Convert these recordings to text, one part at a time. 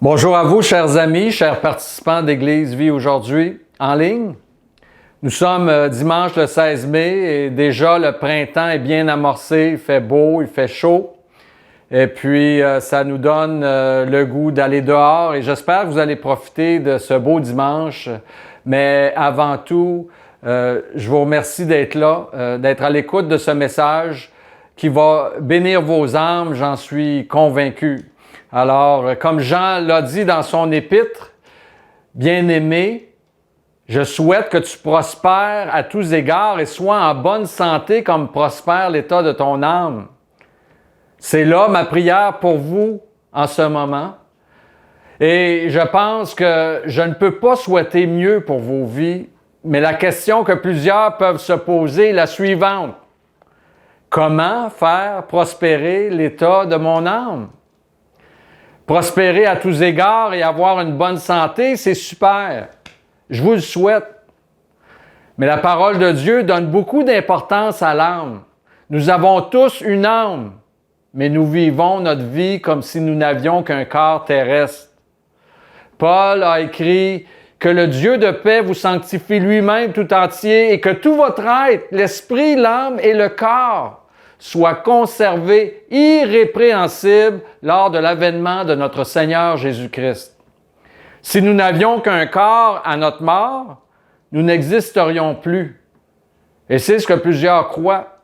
Bonjour à vous, chers amis, chers participants d'Église Vie aujourd'hui en ligne. Nous sommes dimanche le 16 mai et déjà le printemps est bien amorcé, il fait beau, il fait chaud. Et puis, ça nous donne le goût d'aller dehors et j'espère que vous allez profiter de ce beau dimanche. Mais avant tout, je vous remercie d'être là, d'être à l'écoute de ce message qui va bénir vos âmes, j'en suis convaincu. Alors, comme Jean l'a dit dans son épître, « Bien-aimé, je souhaite que tu prospères à tous égards et sois en bonne santé comme prospère l'état de ton âme. » C'est là ma prière pour vous en ce moment. Et je pense que je ne peux pas souhaiter mieux pour vos vies, mais la question que plusieurs peuvent se poser est la suivante. Comment faire prospérer l'état de mon âme? Prospérer à tous égards et avoir une bonne santé, c'est super. Je vous le souhaite. Mais la parole de Dieu donne beaucoup d'importance à l'âme. Nous avons tous une âme, mais nous vivons notre vie comme si nous n'avions qu'un corps terrestre. Paul a écrit que le Dieu de paix vous sanctifie lui-même tout entier et que tout votre être, l'esprit, l'âme et le corps, soit conservé irrépréhensible lors de l'avènement de notre Seigneur Jésus-Christ. Si nous n'avions qu'un corps à notre mort, nous n'existerions plus. Et c'est ce que plusieurs croient.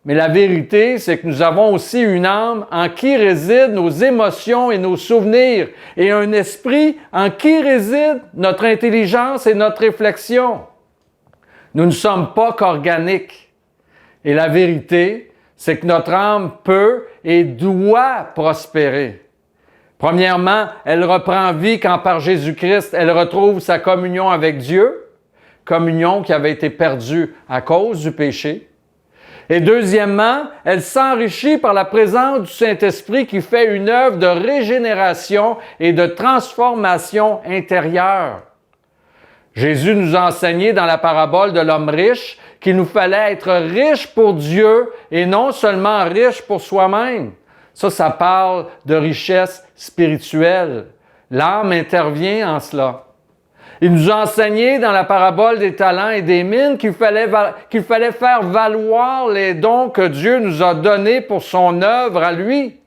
Mais la vérité, c'est que nous avons aussi une âme en qui résident nos émotions et nos souvenirs, et un esprit en qui réside notre intelligence et notre réflexion. Nous ne sommes pas qu'organiques. Et la vérité, c'est que notre âme peut et doit prospérer. Premièrement, elle reprend vie quand par Jésus-Christ, elle retrouve sa communion avec Dieu, communion qui avait été perdue à cause du péché. Et deuxièmement, elle s'enrichit par la présence du Saint-Esprit qui fait une œuvre de régénération et de transformation intérieure. Jésus nous a enseigné dans la parabole de l'homme riche qu'il nous fallait être riche pour Dieu et non seulement riche pour soi-même. Ça parle de richesse spirituelle. L'âme intervient en cela. Il nous a enseigné dans la parabole des talents et des mines qu'il fallait faire valoir les dons que Dieu nous a donnés pour son œuvre à lui.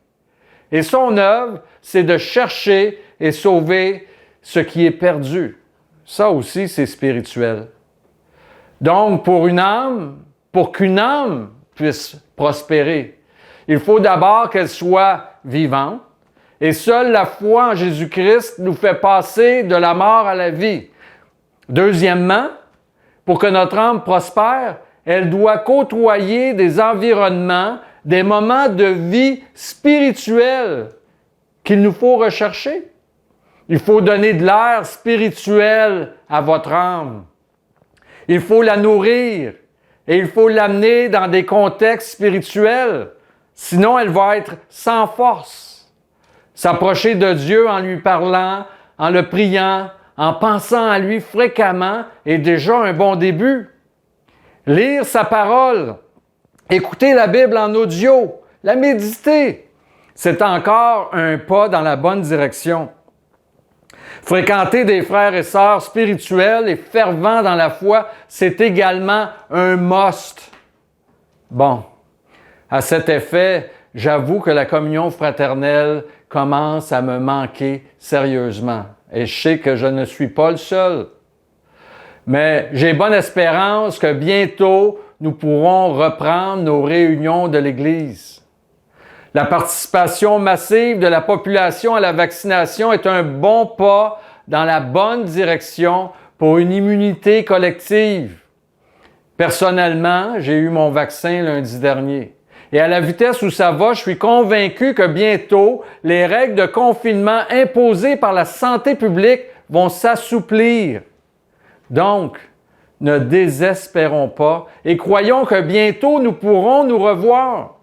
Et son œuvre, c'est de chercher et sauver ce qui est perdu. Ça aussi, c'est spirituel. Donc, pour qu'une âme puisse prospérer, il faut d'abord qu'elle soit vivante. Et seule la foi en Jésus-Christ nous fait passer de la mort à la vie. Deuxièmement, pour que notre âme prospère, elle doit côtoyer des environnements, des moments de vie spirituelle qu'il nous faut rechercher. Il faut donner de l'air spirituel à votre âme. Il faut la nourrir et il faut l'amener dans des contextes spirituels. Sinon, elle va être sans force. S'approcher de Dieu en lui parlant, en le priant, en pensant à lui fréquemment est déjà un bon début. Lire sa parole, écouter la Bible en audio, la méditer, c'est encore un pas dans la bonne direction. Fréquenter des frères et sœurs spirituels et fervents dans la foi, c'est également un must. Bon, à cet effet, j'avoue que la communion fraternelle commence à me manquer sérieusement. Et je sais que je ne suis pas le seul. Mais j'ai bonne espérance que bientôt, nous pourrons reprendre nos réunions de l'Église. La participation massive de la population à la vaccination est un bon pas dans la bonne direction pour une immunité collective. Personnellement, j'ai eu mon vaccin lundi dernier. Et à la vitesse où ça va, je suis convaincu que bientôt, les règles de confinement imposées par la santé publique vont s'assouplir. Donc, ne désespérons pas et croyons que bientôt nous pourrons nous revoir.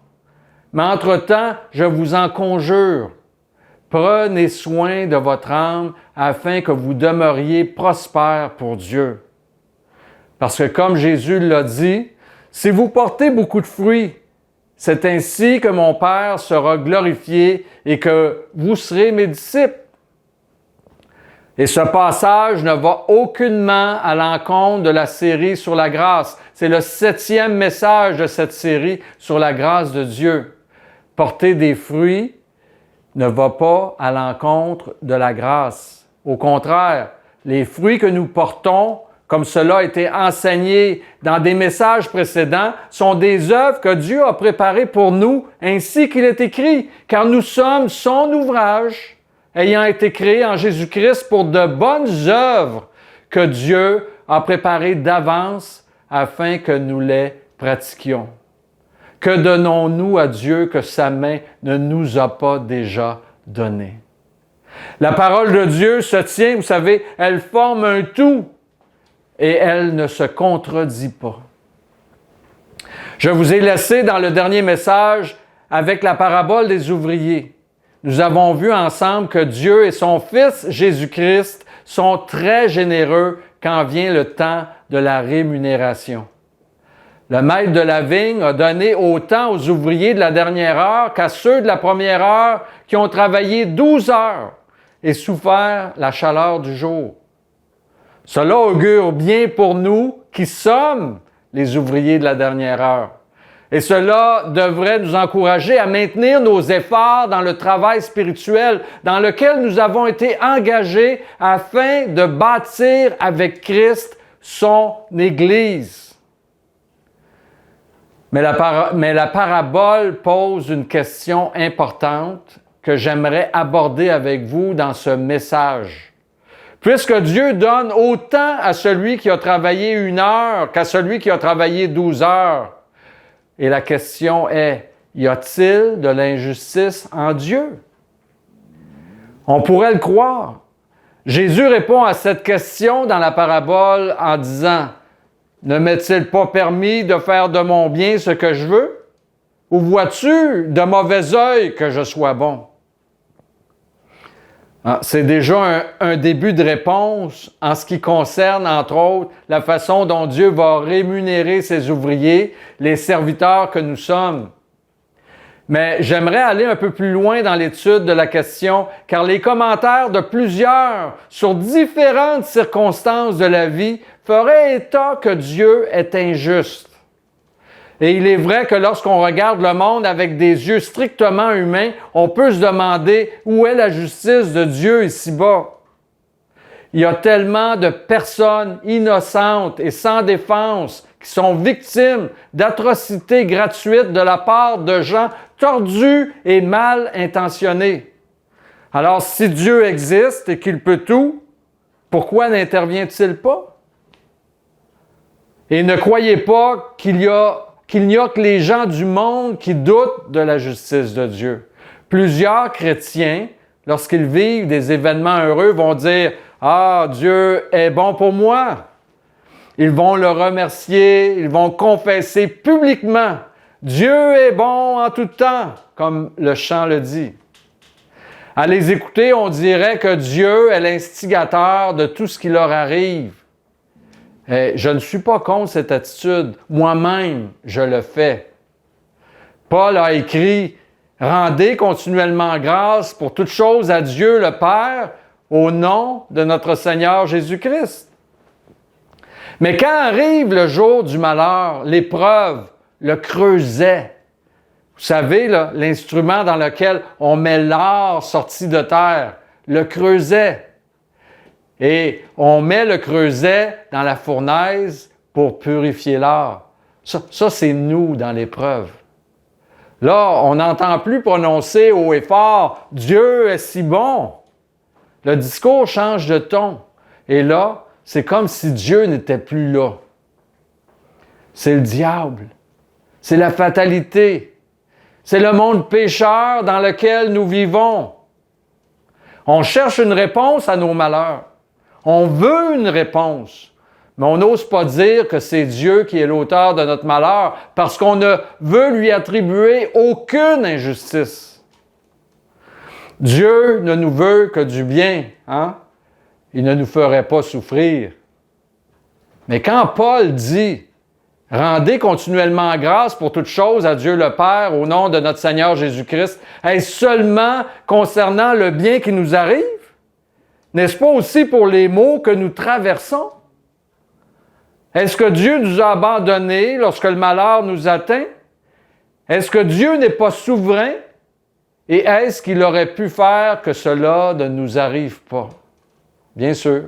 Mais entre-temps, je vous en conjure, prenez soin de votre âme afin que vous demeuriez prospères pour Dieu. Parce que comme Jésus l'a dit, si vous portez beaucoup de fruits, c'est ainsi que mon Père sera glorifié et que vous serez mes disciples. Et ce passage ne va aucunement à l'encontre de la série sur la grâce. C'est le 7e message de cette série sur la grâce de Dieu. Porter des fruits ne va pas à l'encontre de la grâce. Au contraire, les fruits que nous portons, comme cela a été enseigné dans des messages précédents, sont des œuvres que Dieu a préparées pour nous, ainsi qu'il est écrit, car nous sommes son ouvrage, ayant été créés en Jésus-Christ pour de bonnes œuvres que Dieu a préparées d'avance afin que nous les pratiquions. Que donnons-nous à Dieu que sa main ne nous a pas déjà donné? La parole de Dieu se tient, vous savez, elle forme un tout et elle ne se contredit pas. Je vous ai laissé dans le dernier message avec la parabole des ouvriers. Nous avons vu ensemble que Dieu et son Fils Jésus-Christ sont très généreux quand vient le temps de la rémunération. Le maître de la vigne a donné autant aux ouvriers de la dernière heure qu'à ceux de la première heure qui ont travaillé 12 heures et souffert la chaleur du jour. Cela augure bien pour nous qui sommes les ouvriers de la dernière heure. Et cela devrait nous encourager à maintenir nos efforts dans le travail spirituel dans lequel nous avons été engagés afin de bâtir avec Christ son Église. Mais la parabole pose une question importante que j'aimerais aborder avec vous dans ce message. Puisque Dieu donne autant à celui qui a travaillé 1 heure qu'à celui qui a travaillé 12 heures. Et la question est, y a-t-il de l'injustice en Dieu? On pourrait le croire. Jésus répond à cette question dans la parabole en disant, « Ne m'est-il pas permis de faire de mon bien ce que je veux? Ou vois-tu de mauvais œil que je sois bon? » C'est déjà un début de réponse en ce qui concerne, entre autres, la façon dont Dieu va rémunérer ses ouvriers, les serviteurs que nous sommes. Mais j'aimerais aller un peu plus loin dans l'étude de la question, car les commentaires de plusieurs sur différentes circonstances de la vie feraient état que Dieu est injuste. Et il est vrai que lorsqu'on regarde le monde avec des yeux strictement humains, on peut se demander où est la justice de Dieu ici-bas. Il y a tellement de personnes innocentes et sans défense qui sont victimes d'atrocités gratuites de la part de gens tordus et mal intentionnés. Alors, si Dieu existe et qu'il peut tout, pourquoi n'intervient-il pas? Et ne croyez pas qu'il n'y a que les gens du monde qui doutent de la justice de Dieu. Plusieurs chrétiens, lorsqu'ils vivent des événements heureux, vont dire « Ah, Dieu est bon pour moi ». Ils vont le remercier, ils vont confesser publiquement « Dieu est bon en tout temps », comme le chant le dit. À les écouter, on dirait que Dieu est l'instigateur de tout ce qui leur arrive. Et je ne suis pas contre cette attitude. Moi-même, je le fais. Paul a écrit « Rendez continuellement grâce pour toutes choses à Dieu le Père au nom de notre Seigneur Jésus-Christ. » Mais quand arrive le jour du malheur, l'épreuve, le creuset, vous savez, là, l'instrument dans lequel on met l'or sorti de terre, le creuset. Et on met le creuset dans la fournaise pour purifier l'or. Ça, c'est nous dans l'épreuve. Là, on n'entend plus prononcer haut et fort « Dieu est si bon ». Le discours change de ton. Et là, c'est comme si Dieu n'était plus là. C'est le diable. C'est la fatalité. C'est le monde pécheur dans lequel nous vivons. On cherche une réponse à nos malheurs. On veut une réponse, mais on n'ose pas dire que c'est Dieu qui est l'auteur de notre malheur parce qu'on ne veut lui attribuer aucune injustice. Dieu ne nous veut que du bien, hein? Il ne nous ferait pas souffrir. Mais quand Paul dit « Rendez continuellement grâce pour toutes choses à Dieu le Père au nom de notre Seigneur Jésus-Christ », est-ce seulement concernant le bien qui nous arrive? N'est-ce pas aussi pour les maux que nous traversons? Est-ce que Dieu nous a abandonnés lorsque le malheur nous atteint? Est-ce que Dieu n'est pas souverain? Et est-ce qu'il aurait pu faire que cela ne nous arrive pas? Bien sûr.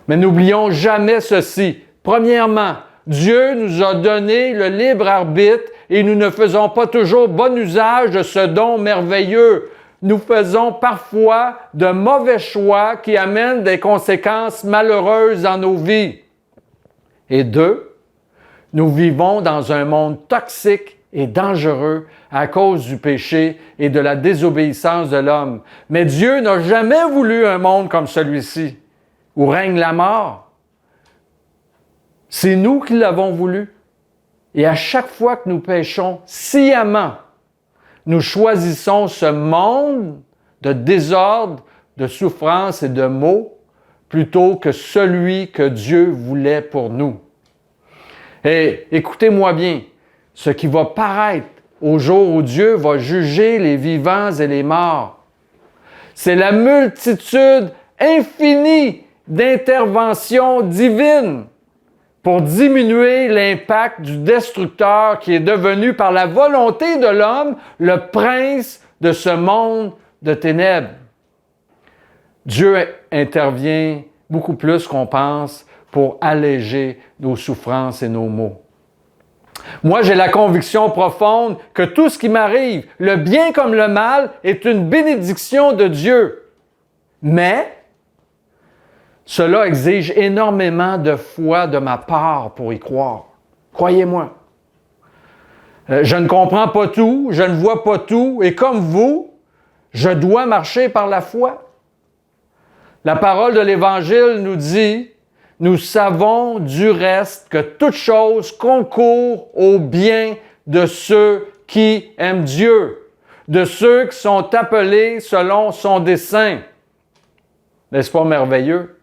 Mais n'oublions jamais ceci. Premièrement, Dieu nous a donné le libre arbitre et nous ne faisons pas toujours bon usage de ce don merveilleux. Nous faisons parfois de mauvais choix qui amènent des conséquences malheureuses dans nos vies. Et deux, nous vivons dans un monde toxique et dangereux à cause du péché et de la désobéissance de l'homme. Mais Dieu n'a jamais voulu un monde comme celui-ci, où règne la mort. C'est nous qui l'avons voulu. Et à chaque fois que nous péchons sciemment, nous choisissons ce monde de désordre, de souffrance et de maux, plutôt que celui que Dieu voulait pour nous. Et écoutez-moi bien, ce qui va paraître au jour où Dieu va juger les vivants et les morts, c'est la multitude infinie d'interventions divines pour diminuer l'impact du destructeur qui est devenu par la volonté de l'homme le prince de ce monde de ténèbres. Dieu intervient beaucoup plus qu'on pense pour alléger nos souffrances et nos maux. Moi, j'ai la conviction profonde que tout ce qui m'arrive, le bien comme le mal, est une bénédiction de Dieu. Mais cela exige énormément de foi de ma part pour y croire. Croyez-moi. Je ne comprends pas tout, je ne vois pas tout, et comme vous, je dois marcher par la foi. La parole de l'Évangile nous dit, nous savons du reste que toute chose concourt au bien de ceux qui aiment Dieu, de ceux qui sont appelés selon son dessein. N'est-ce pas merveilleux?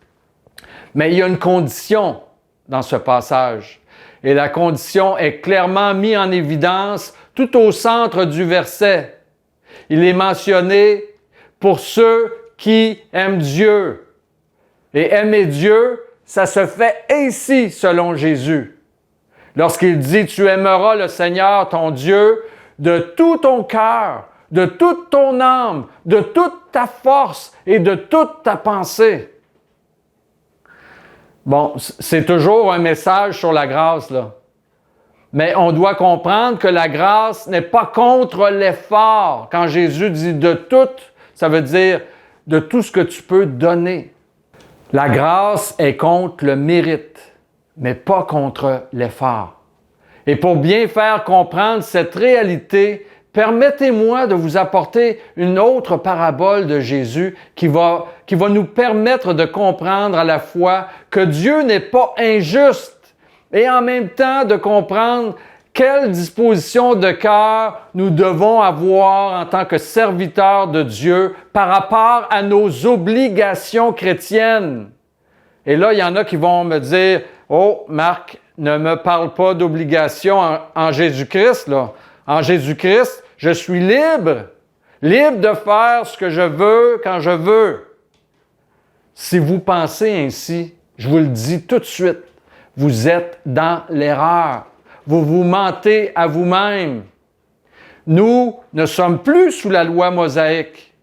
Mais il y a une condition dans ce passage. Et la condition est clairement mise en évidence tout au centre du verset. Il est mentionné pour ceux qui aiment Dieu. Et aimer Dieu, ça se fait ainsi selon Jésus. Lorsqu'il dit « Tu aimeras le Seigneur ton Dieu de tout ton cœur, de toute ton âme, de toute ta force et de toute ta pensée. » Bon, c'est toujours un message sur la grâce, là. Mais on doit comprendre que la grâce n'est pas contre l'effort. Quand Jésus dit « de tout », ça veut dire de tout ce que tu peux donner. La grâce est contre le mérite, mais pas contre l'effort. Et pour bien faire comprendre cette réalité, permettez-moi de vous apporter une autre parabole de Jésus qui va nous permettre de comprendre à la fois que Dieu n'est pas injuste et en même temps de comprendre quelle disposition de cœur nous devons avoir en tant que serviteurs de Dieu par rapport à nos obligations chrétiennes. Et là, il y en a qui vont me dire « Oh, Marc, ne me parle pas d'obligation en Jésus-Christ, là. En Jésus-Christ, je suis libre, libre de faire ce que je veux quand je veux. » Si vous pensez ainsi, je vous le dis tout de suite, vous êtes dans l'erreur. Vous vous mentez à vous-même. Nous ne sommes plus sous la loi mosaïque,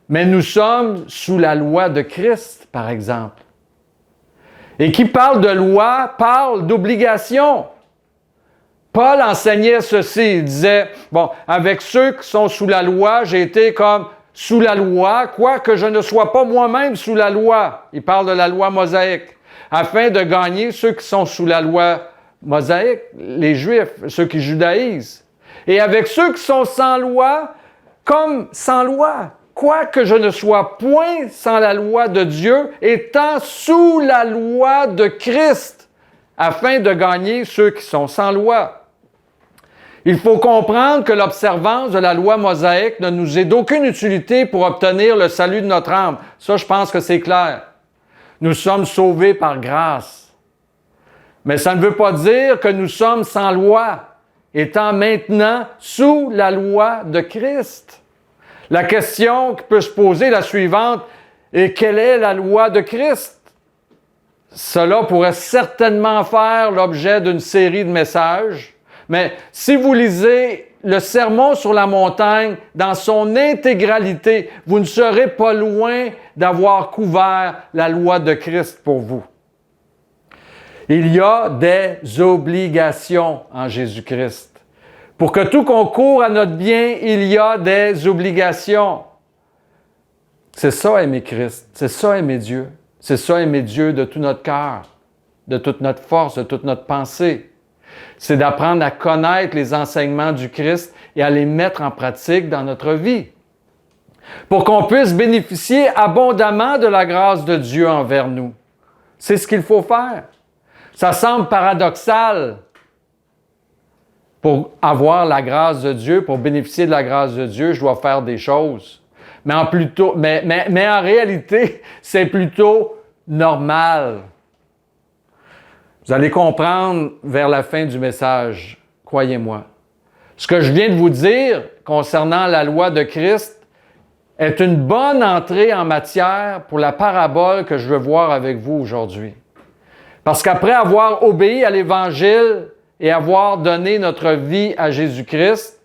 mais nous sommes sous la loi de Christ, par exemple. Et qui parle de loi, parle d'obligation. Paul enseignait ceci, il disait, bon, avec ceux qui sont sous la loi, j'ai été comme sous la loi, quoique je ne sois pas moi-même sous la loi. Il parle de la loi mosaïque, afin de gagner ceux qui sont sous la loi mosaïque, les Juifs, ceux qui judaïsent. Et avec ceux qui sont sans loi, comme sans loi, quoique je ne sois point sans la loi de Dieu, étant sous la loi de Christ, afin de gagner ceux qui sont sans loi. Il faut comprendre que l'observance de la loi mosaïque ne nous est d'aucune utilité pour obtenir le salut de notre âme. Ça, je pense que c'est clair. Nous sommes sauvés par grâce. Mais ça ne veut pas dire que nous sommes sans loi, étant maintenant sous la loi de Christ. La question qui peut se poser est la suivante. Et quelle est la loi de Christ? Cela pourrait certainement faire l'objet d'une série de messages, mais si vous lisez le Sermon sur la montagne dans son intégralité, vous ne serez pas loin d'avoir couvert la loi de Christ pour vous. Il y a des obligations en Jésus-Christ. Pour que tout concourt à notre bien, il y a des obligations. C'est ça aimer Christ, c'est ça aimer Dieu, c'est ça aimer Dieu de tout notre cœur, de toute notre force, de toute notre pensée. C'est d'apprendre à connaître les enseignements du Christ et à les mettre en pratique dans notre vie. Pour qu'on puisse bénéficier abondamment de la grâce de Dieu envers nous. C'est ce qu'il faut faire. Ça semble paradoxal. Pour avoir la grâce de Dieu, pour bénéficier de la grâce de Dieu, je dois faire des choses. Mais en réalité, c'est plutôt normal. Vous allez comprendre vers la fin du message, croyez-moi. Ce que je viens de vous dire concernant la loi de Christ est une bonne entrée en matière pour la parabole que je veux voir avec vous aujourd'hui. Parce qu'après avoir obéi à l'Évangile et avoir donné notre vie à Jésus-Christ,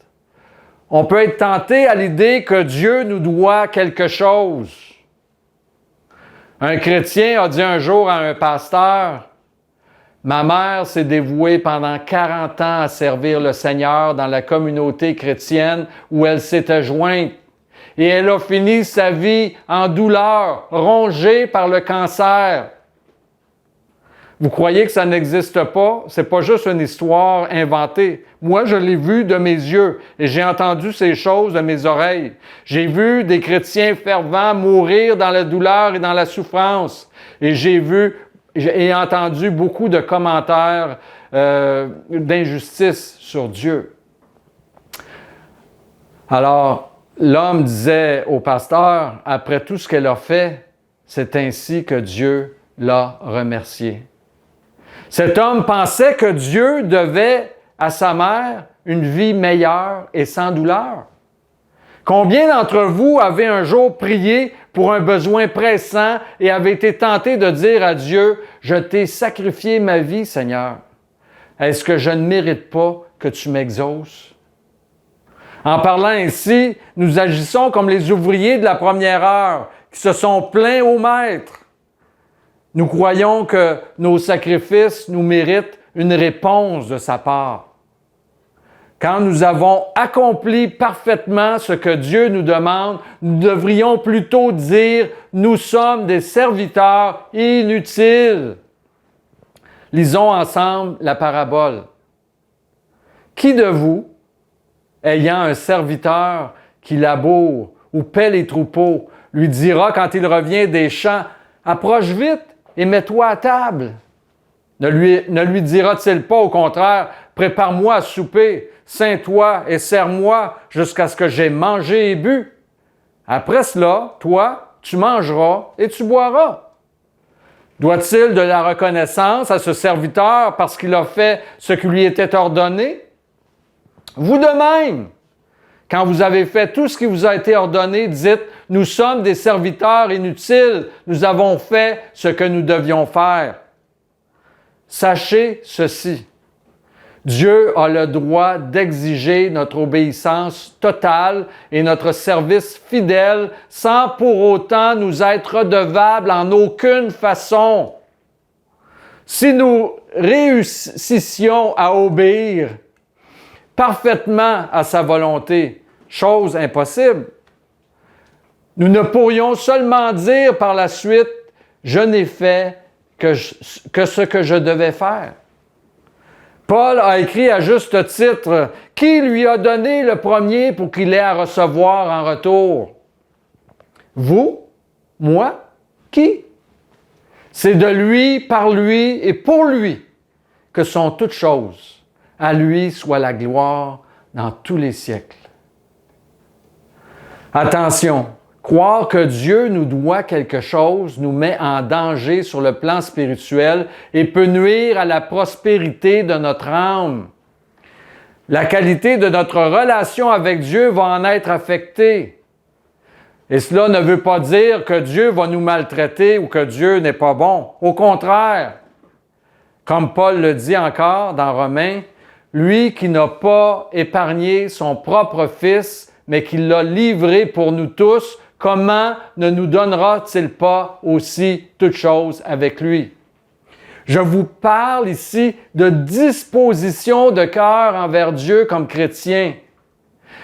on peut être tenté à l'idée que Dieu nous doit quelque chose. Un chrétien a dit un jour à un pasteur, « Ma mère s'est dévouée pendant 40 ans à servir le Seigneur dans la communauté chrétienne où elle s'était jointe. Et elle a fini sa vie en douleur, rongée par le cancer. » Vous croyez que ça n'existe pas? C'est pas juste une histoire inventée. Moi, je l'ai vu de mes yeux et j'ai entendu ces choses de mes oreilles. J'ai vu des chrétiens fervents mourir dans la douleur et dans la souffrance. Et j'ai entendu beaucoup de commentaires d'injustice sur Dieu. Alors, l'homme disait au pasteur, après tout ce qu'elle a fait, c'est ainsi que Dieu l'a remercié. Cet homme pensait que Dieu devait à sa mère une vie meilleure et sans douleur. Combien d'entre vous avez un jour prié pour un besoin pressant et avez été tenté de dire à Dieu, « Je t'ai sacrifié ma vie, Seigneur. Est-ce que je ne mérite pas que tu m'exauces? » En parlant ainsi, nous agissons comme les ouvriers de la première heure qui se sont plaints au Maître. Nous croyons que nos sacrifices nous méritent une réponse de sa part. Quand nous avons accompli parfaitement ce que Dieu nous demande, nous devrions plutôt dire « Nous sommes des serviteurs inutiles ». Lisons ensemble la parabole. Qui de vous, ayant un serviteur qui laboure ou paie les troupeaux, lui dira quand il revient des champs « Approche vite et mets-toi à table ». Ne lui dira-t-il pas au contraire « Prépare-moi à souper, ceins-toi et sers-moi jusqu'à ce que j'aie mangé et bu. Après cela, toi, tu mangeras et tu boiras. » Doit-il de la reconnaissance à ce serviteur parce qu'il a fait ce qui lui était ordonné? Vous de même, quand vous avez fait tout ce qui vous a été ordonné, dites « Nous sommes des serviteurs inutiles, nous avons fait ce que nous devions faire. » Sachez ceci, Dieu a le droit d'exiger notre obéissance totale et notre service fidèle sans pour autant nous être redevables en aucune façon. Si nous réussissions à obéir parfaitement à sa volonté, chose impossible, nous ne pourrions seulement dire par la suite « Je n'ai fait que ce que je devais faire ». Paul a écrit à juste titre « Qui lui a donné le premier pour qu'il ait à recevoir en retour? » Vous? Moi? Qui? C'est de lui, par lui et pour lui que sont toutes choses. À lui soit la gloire dans tous les siècles. Attention! Croire que Dieu nous doit quelque chose nous met en danger sur le plan spirituel et peut nuire à la prospérité de notre âme. La qualité de notre relation avec Dieu va en être affectée. Et cela ne veut pas dire que Dieu va nous maltraiter ou que Dieu n'est pas bon. Au contraire, comme Paul le dit encore dans Romains, lui qui n'a pas épargné son propre Fils, mais qui l'a livré pour nous tous, comment ne nous donnera-t-il pas aussi toutes choses avec lui? Je vous parle ici de disposition de cœur envers Dieu comme chrétien.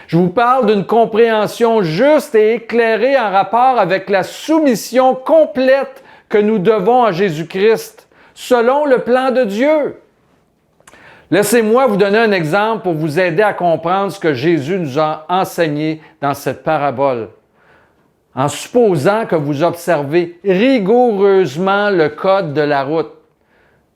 Je vous parle d'une compréhension juste et éclairée en rapport avec la soumission complète que nous devons à Jésus-Christ, selon le plan de Dieu. Laissez-moi vous donner un exemple pour vous aider à comprendre ce que Jésus nous a enseigné dans cette parabole. En supposant que vous observez rigoureusement le code de la route,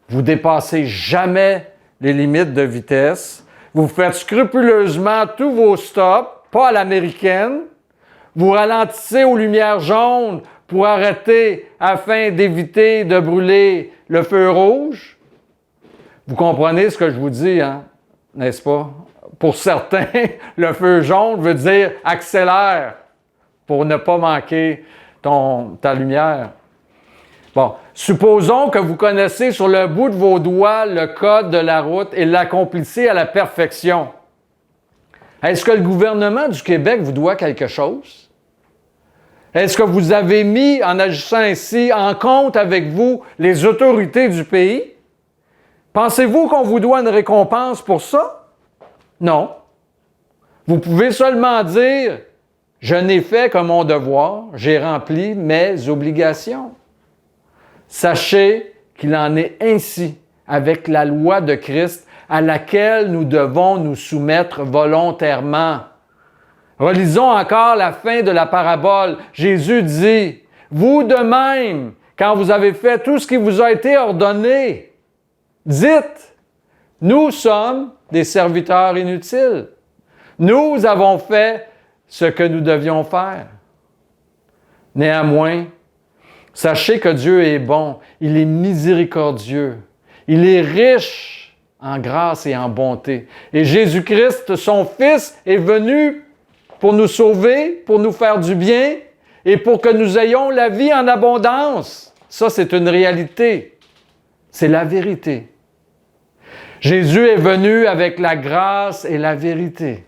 vous dépassez jamais les limites de vitesse, vous faites scrupuleusement tous vos stops, pas à l'américaine, vous ralentissez aux lumières jaunes pour arrêter afin d'éviter de brûler le feu rouge. Vous comprenez ce que je vous dis, hein? N'est-ce pas? Pour certains, le feu jaune veut dire accélère pour ne pas manquer ta lumière. Bon, supposons que vous connaissez sur le bout de vos doigts le code de la route et l'accomplissez à la perfection. Est-ce que le gouvernement du Québec vous doit quelque chose? Est-ce que vous avez mis, en agissant ainsi, en compte avec vous les autorités du pays? Pensez-vous qu'on vous doit une récompense pour ça? Non. Vous pouvez seulement dire « Je n'ai fait que mon devoir, j'ai rempli mes obligations ». Sachez qu'il en est ainsi avec la loi de Christ à laquelle nous devons nous soumettre volontairement. Relisons encore la fin de la parabole. Jésus dit, « Vous de même, quand vous avez fait tout ce qui vous a été ordonné, dites, nous sommes des serviteurs inutiles. Nous avons fait ce que nous devions faire. » Néanmoins, sachez que Dieu est bon, il est miséricordieux, il est riche en grâce et en bonté. Et Jésus-Christ, son Fils, est venu pour nous sauver, pour nous faire du bien et pour que nous ayons la vie en abondance. Ça, c'est une réalité. C'est la vérité. Jésus est venu avec la grâce et la vérité.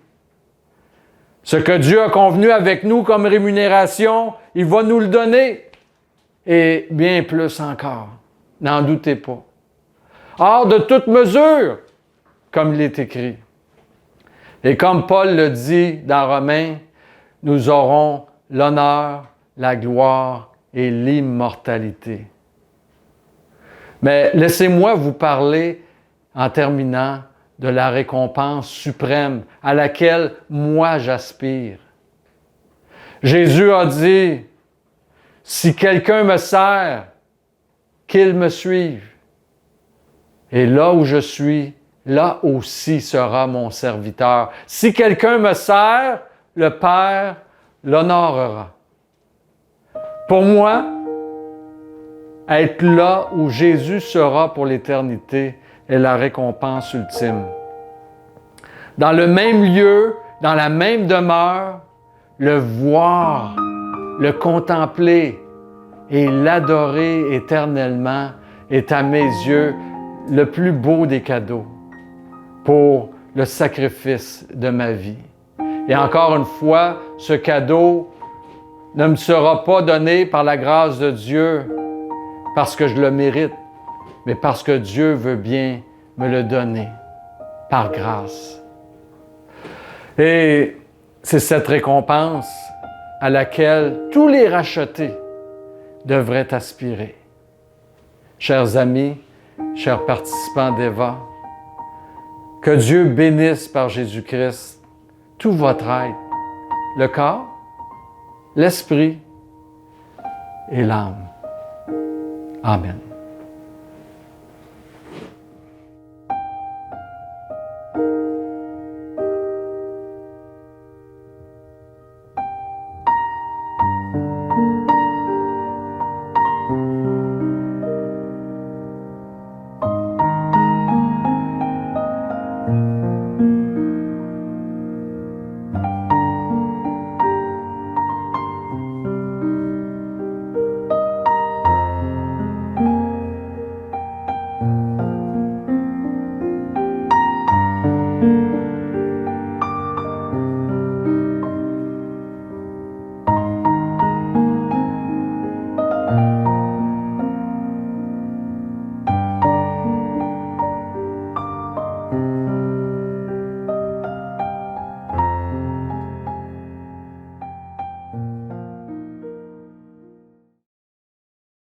Ce que Dieu a convenu avec nous comme rémunération, il va nous le donner. Et bien plus encore. N'en doutez pas. Hors de toute mesure, comme il est écrit. Et comme Paul le dit dans Romains, nous aurons l'honneur, la gloire et l'immortalité. Mais laissez-moi vous parler, en terminant, de la récompense suprême à laquelle moi j'aspire. Jésus a dit, « Si quelqu'un me sert, qu'il me suive. Et là où je suis, là aussi sera mon serviteur. Si quelqu'un me sert, le Père l'honorera. » Pour moi, être là où Jésus sera pour l'éternité est la récompense ultime. Dans le même lieu, dans la même demeure, le voir, le contempler et l'adorer éternellement est à mes yeux le plus beau des cadeaux pour le sacrifice de ma vie. Et encore une fois, ce cadeau ne me sera pas donné par la grâce de Dieu parce que je le mérite, mais parce que Dieu veut bien me le donner par grâce. Et c'est cette récompense à laquelle tous les rachetés devraient aspirer. Chers amis, chers participants d'Eva, que Dieu bénisse par Jésus-Christ tout votre être, le corps, l'esprit et l'âme. Amen.